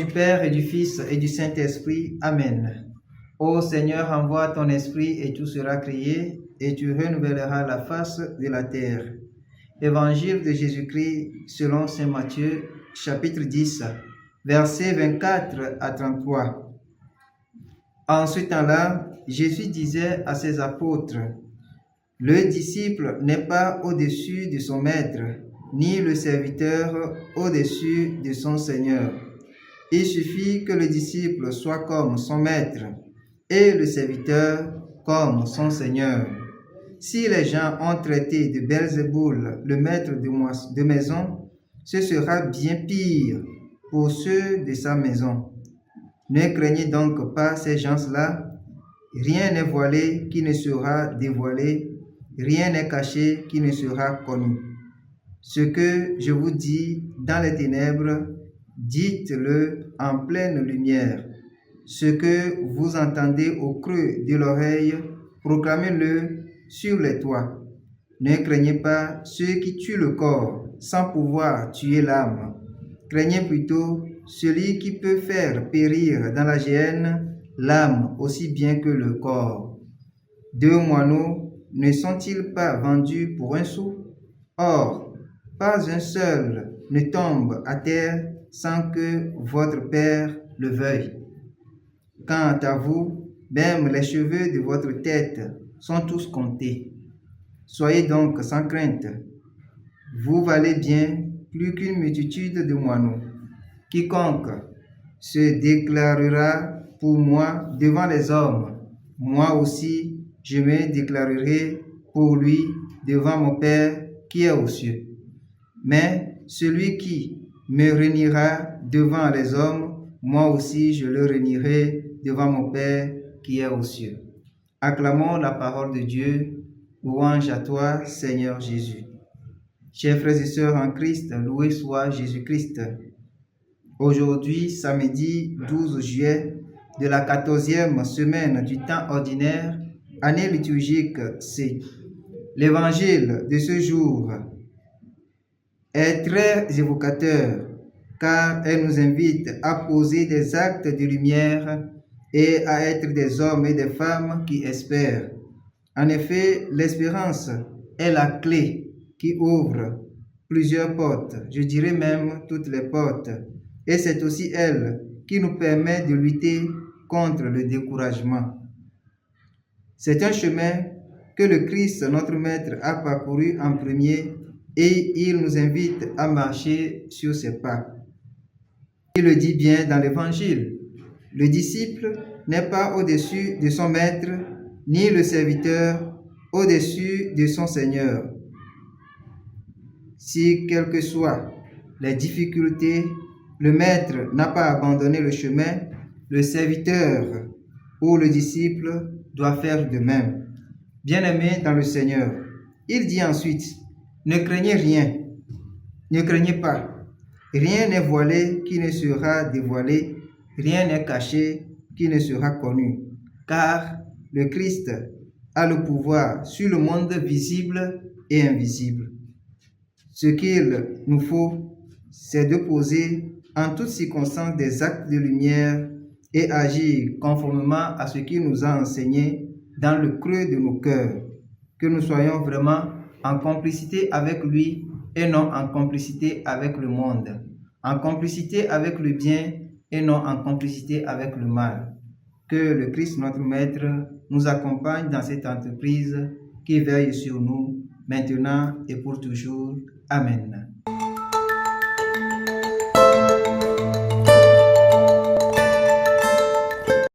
Père et du Fils et du Saint-Esprit. Amen. Ô Seigneur, envoie ton esprit et tout sera créé, et tu renouvelleras la face de la terre. Évangile de Jésus-Christ selon saint Matthieu, chapitre 10, versets 24 à 33. En ce temps-là, Jésus disait à ses apôtres, « Le disciple n'est pas au-dessus de son maître, ni le serviteur au-dessus de son Seigneur. Il suffit que le disciple soit comme son maître et le serviteur comme son Seigneur. Si les gens ont traité de Belzéboul, le maître de maison, ce sera bien pire pour ceux de sa maison. Ne craignez donc pas ces gens-là. Rien n'est voilé qui ne sera dévoilé, rien n'est caché qui ne sera connu. Ce que je vous dis dans les ténèbres, dites-le en pleine lumière. Ce que vous entendez au creux de l'oreille, proclamez-le sur les toits. Ne craignez pas ceux qui tuent le corps sans pouvoir tuer l'âme. Craignez plutôt celui qui peut faire périr dans la géhenne l'âme aussi bien que le corps. 2 moineaux ne sont-ils pas vendus pour 1 sou? Or, pas un seul ne tombe à terre sans que votre Père le veuille. Quant à vous, même les cheveux de votre tête sont tous comptés. Soyez donc sans crainte. Vous valez bien plus qu'une multitude de moineaux. Quiconque se déclarera pour moi devant les hommes, moi aussi je me déclarerai pour lui devant mon Père qui est aux cieux. Mais celui qui me reniera devant les hommes, moi aussi je le renierai devant mon Père qui est aux cieux. Acclamons la parole de Dieu. Louange à toi, Seigneur Jésus. Chers frères et sœurs en Christ, loué soit Jésus-Christ. Aujourd'hui, samedi 12 juillet de la 14e semaine du temps ordinaire, année liturgique C. L'évangile de ce jour est très évocateur car elle nous invite à poser des actes de lumière et à être des hommes et des femmes qui espèrent. En effet, l'espérance est la clé qui ouvre plusieurs portes, je dirais même toutes les portes, et c'est aussi elle qui nous permet de lutter contre le découragement. C'est un chemin que le Christ, notre Maître, a parcouru en premier et il nous invite à marcher sur ses pas. Il le dit bien dans l'Évangile. Le disciple n'est pas au-dessus de son maître, ni le serviteur au-dessus de son Seigneur. Si, quelles que soient les difficultés, le maître n'a pas abandonné le chemin, le serviteur ou le disciple doit faire de même. Bien-aimés dans le Seigneur, il dit ensuite, ne craignez rien, ne craignez pas. Rien n'est voilé qui ne sera dévoilé, rien n'est caché qui ne sera connu, car le Christ a le pouvoir sur le monde visible et invisible. Ce qu'il nous faut, c'est de poser en toutes circonstances des actes de lumière et agir conformément à ce qu'il nous a enseigné dans le creux de nos cœurs, que nous soyons vraiment en complicité avec lui et non en complicité avec le monde, en complicité avec le bien et non en complicité avec le mal. Que le Christ, notre Maître, nous accompagne dans cette entreprise qui veille sur nous, maintenant et pour toujours. Amen.